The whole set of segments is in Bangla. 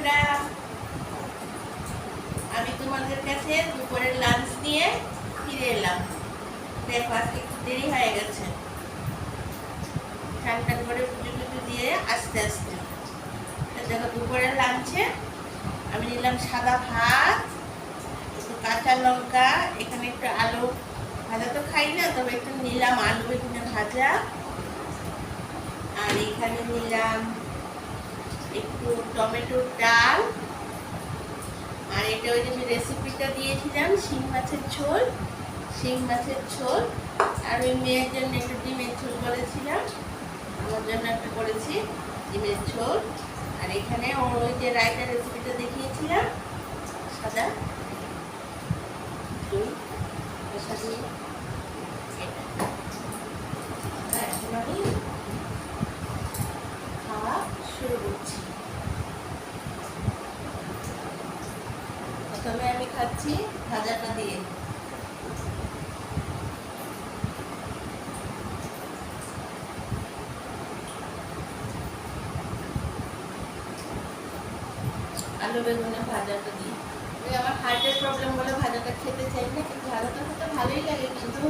বন্ধুরা, আমি তোমাদের কাছে দুপুরের লাঞ্চ নিয়ে ফিরে এলাম। দেখো আজকে একটু দেরি হয়ে গেছে, স্নান টান করে পুজো টুজো দিয়ে আস্তে আস্তে। দেখো দুপুরের লাঞ্চে আমি নিলাম সাদা ভাত, একটু কাঁচা লঙ্কা, এখানে একটু আলু ভাজা তো খাই না, তবে একটু নিলাম আলু এখানে ভাজা, আর এখানে নিলাম একটু টমেটোর ডাল, আর এটা ওই যে আমি রেসিপিটা দিয়েছিলাম শিং মাছের ঝোল, আর ওই মেয়ের জন্য একটু ডিমের ঝোল করেছিলাম, আমার জন্য একটা করেছি ডিমের ঝোল। আর এখানে ওই যে রায়তার রেসিপিটা দেখিয়েছিলাম সাদা দই সাজিয়ে, এখন আমি খাওয়া শুরু করছি। প্রথমে আমি খাচ্ছি ভাজাটা দিয়ে। আলু বেগুনের ভাজাটা দিয়ে, ওই আমার হার্টের প্রবলেম বলে ভাজাটা খেতে চাই না, কিন্তু ভাজাটা খেতে ভালোই লাগে, কিন্তু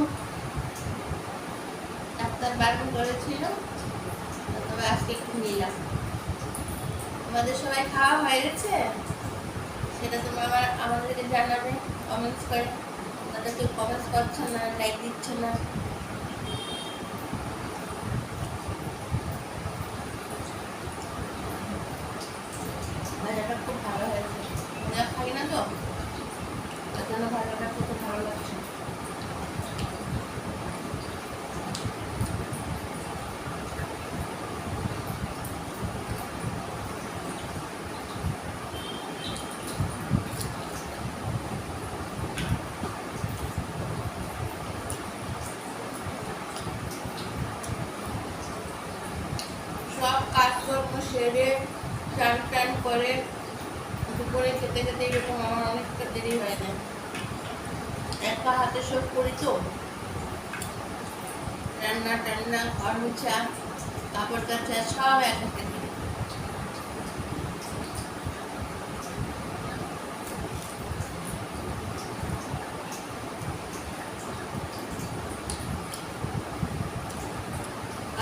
ডাক্তার বারণ করেছিল, তবে আজকে একটু নিলাম। তোমাদের সবাই খাওয়া হয়ে গেছে? সেটা তোমরা আমাদেরকে জানাবে কমেন্টস করে। আমাদের কেউ কমেন্টস করছো না, লাইক দিচ্ছ না। ভাজাটা খুব ভালো হয়েছে, ভাজা খাই না তো, তার জন্য ভাজাটা খুব ভালো লাগছে। সব কাজকর্ম সেরে চান টান করে দুপুরে খেতে খেতে এরকম আমার অনেকটা দেরি হয়ে যায়। একা হাতে সব করি তো, রান্না টান্না, ঘর মুছা, কাপড় কাচা সব এক হাতে করি।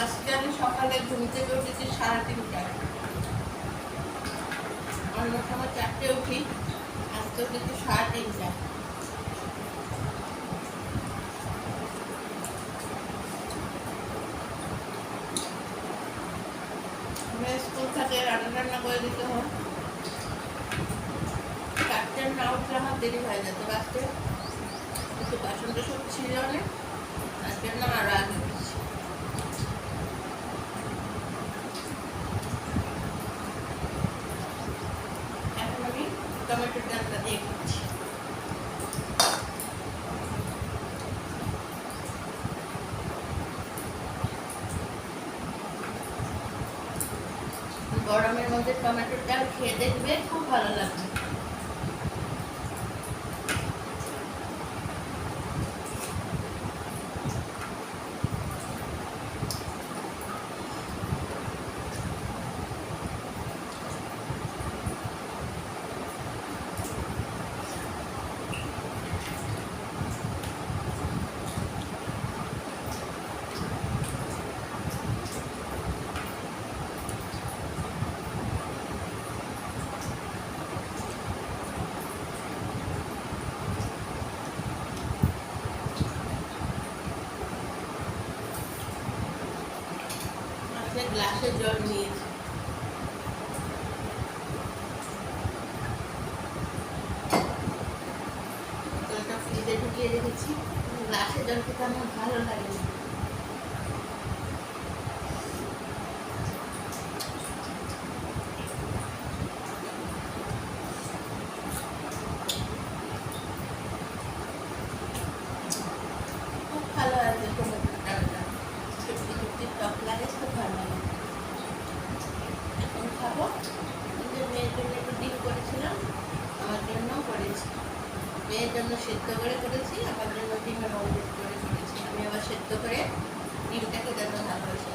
আজকে আমি সকালে ঘুম থেকে উঠেছি 3:30টায়, অন্য সময় 4টে উঠি, আজকে উঠেছি 3:30টায়। স্কুল থাকে, রান্না করে দিতে হয়, 4টে না উঠলে আমার দেরি হয়ে যেত। আজকে একটু বাসন টাসন ছিল অনেক, তার জন্য আরো আগে উঠেছি। এখন আমি টমেটোর ডালটা দিয়ে খাচ্ছি। গরমের মধ্যে টমেটোর ডাল খেয়ে দেখবে, খুব ভালো লাগবে। গ্লাসে জল নিয়েছি, জলটা ফ্রিজে ঢুকিয়ে রেখেছি। গ্লাসে জল খেতে আমার ভালো লাগে না। খুব ভালো আছে টমেটোর ডালটা, সত্যি সত্যি টক লাগে, খুব ভালো লাগে। এখন খাবো। মেয়ের জন্য একটু ডিম করেছিলাম, আমার জন্যও করেছি। মেয়ের জন্য সেদ্ধ করে করেছি, আমার জন্য ডিমের অমলেট করে করেছি। আমি আবার সেদ্ধ করে ডিমটাকে যেন ভালোবাসি।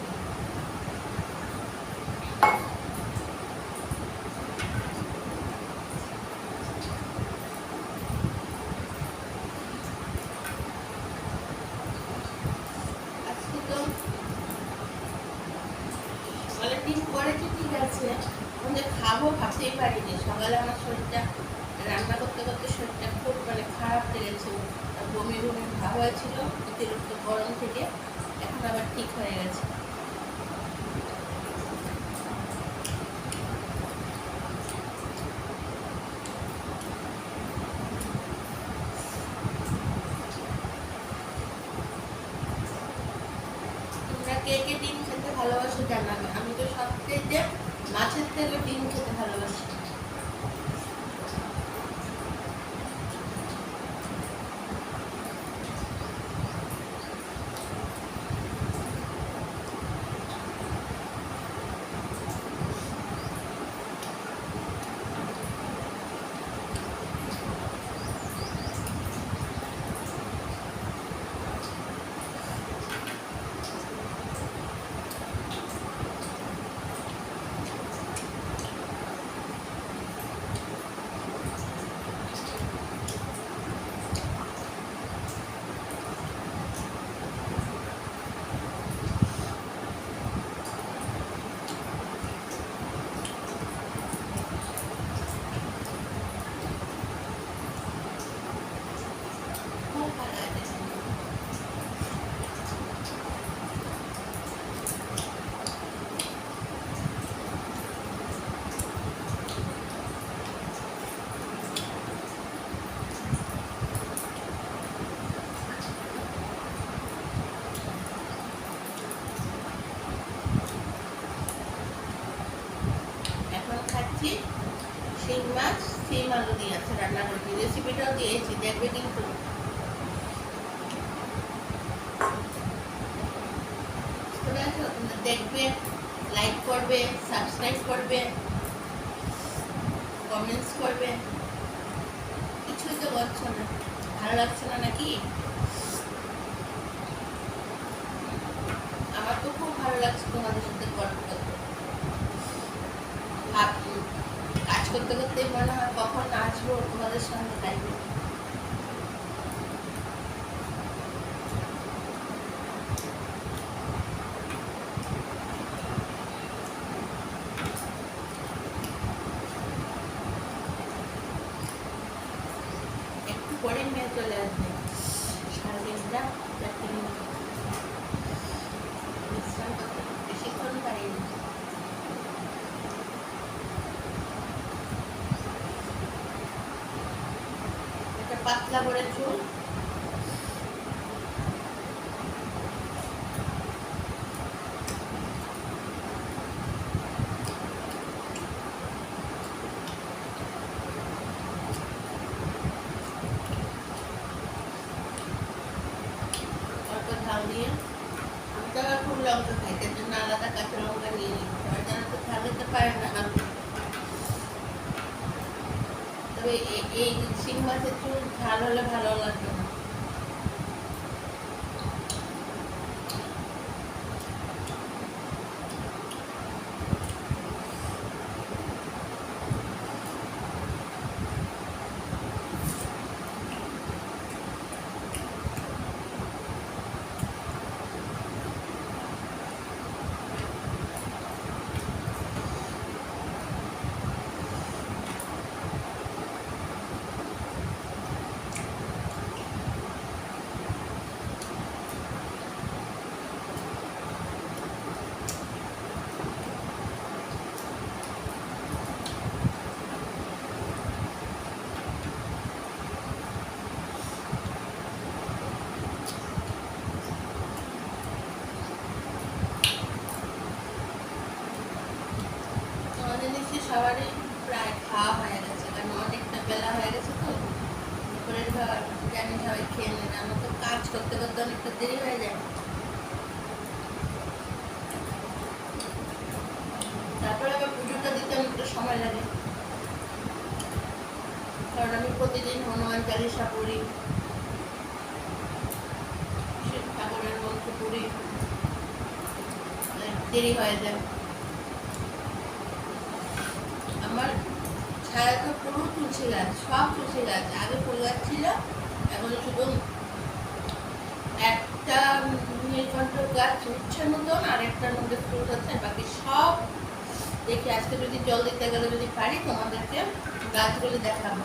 করেছি ঠিক আছে, কিন্তু খাবো ভাবতেই পারিনি। সকালে আমার শরীরটা রান্না করতে করতে শরীরটা খুব মানে খারাপ লেগেছিল, বমি বমি ভাব হয়েছিল অতিরিক্ত গরম থেকে। এখন আবার ঠিক হয়ে গেছে। তোমরা কে কে ডিম খেতে ভালোবাসো জানাবে। আমি তো সবচেয়ে মাছের থেকে ডিম খেতে ভালোবাসি। খুব ভালো লাগে। এখন খাচ্ছি শিং মাছ, শিম আলু দিয়ে আছে রান্না করেছি, রেসিপিটাও দিয়েছি, দেখবে কিন্তু। বুঝতে পেরেছো? তোমরা দেখবে, লাইক করবে, সাবস্ক্রাইব করবে, কমেন্টস করবে। কিছুই তো বলছো না, ভালো লাগছে না নাকি? আমার তো খুব ভালো লাগছে তোমাদের সাথে গল্প করতে। কাজ করতে করতে মনে হয় কখন আসবো তোমাদের সঙ্গে লাইভে। একটু পরে মেয়ে চলে আসবে, 3:30টা 4টে মিনিট বিশ্রাম করতে, বেশিক্ষণ পারিনি। একটা পাতলা করে চুল, অল্প ঝাল দিয়ে। আমি তো আবার খুব লঙ্কা খাই, তার জন্য আলাদা কাঁচা লঙ্কা নিয়ে নিই। সবাই যেন তো ঝাল দিতে পারে না। তবে এই শিং মাছের চুল ঝাল হলে ভালো লাগবে না। আমাদের নিশ্চয়ই সবারই প্রায় খাওয়া হয়ে গেছে, কারণ অনেকটা বেলা হয়ে গেছে তো। দুপুরের খাবার জানি সবাই খেয়ে নেবে, আমার তো কাজ করতে করতে অনেকটা দেরি হয়ে যায়। তারপরে আবার পুজোটা দিতে অনেকটা সময় লাগে, কারণ আমি প্রতিদিন হনুমান চালিশা পড়ি, শিব ঠাকুরের মন্ত্র পড়ি, দেরি হয়ে যায়। আমার ছায়া তো পুরো তুলসী গাছ, সব তুলসী গাছ। আগে ফুল গাছ ছিল, এখন শুধু একটা নীলকণ্ঠ গাছ উঠছে মতন, আর একটার মধ্যে ফুল হচ্ছে, বাকি সব দেখি আজকে যদি জল দিতে গেলে যদি পারি তোমাদেরকে গাছগুলি দেখাবো।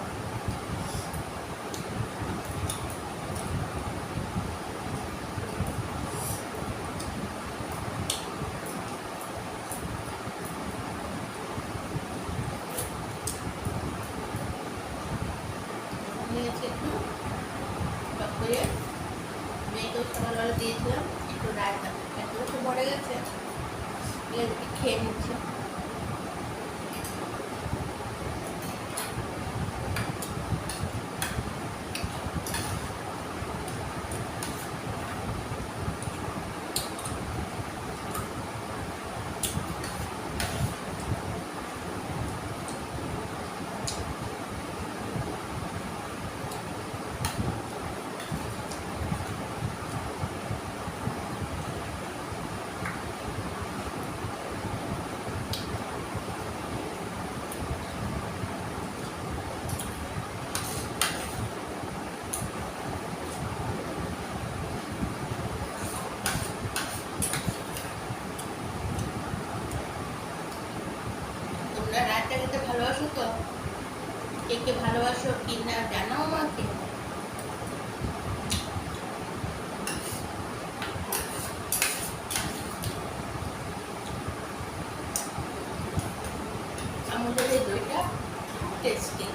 নিয়েছি একটু টক করে মেয়েকেও সকালবেলা দিয়েছিলাম একটু রায়তা, এত তো ভরে গেছে খেয়ে নিচ্ছি। তোমরা রাতটা খেতে ভালোবাসো তো? কে কে ভালোবাসো কি না জানাও আমাকে। আমাদের এই দইটা টেস্টি।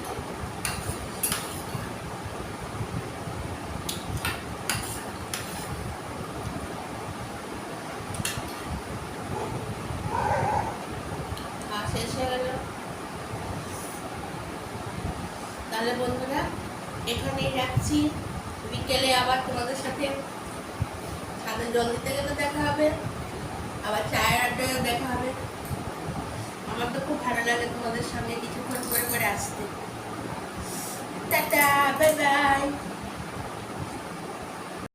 শেষ হয়ে গেল। তাহলে বন্ধুরা এখানেই রাখছি, বিকেলে আবার তোমাদের সাথে ছাদে জল দিতে গেলে দেখা হবে, আবার চায়ের আড্ডায় দেখা হবে। আমার তো খুব ভালো লাগে তোমাদের সামনে কিছুক্ষণ করে আসতে। Tata, bye bye.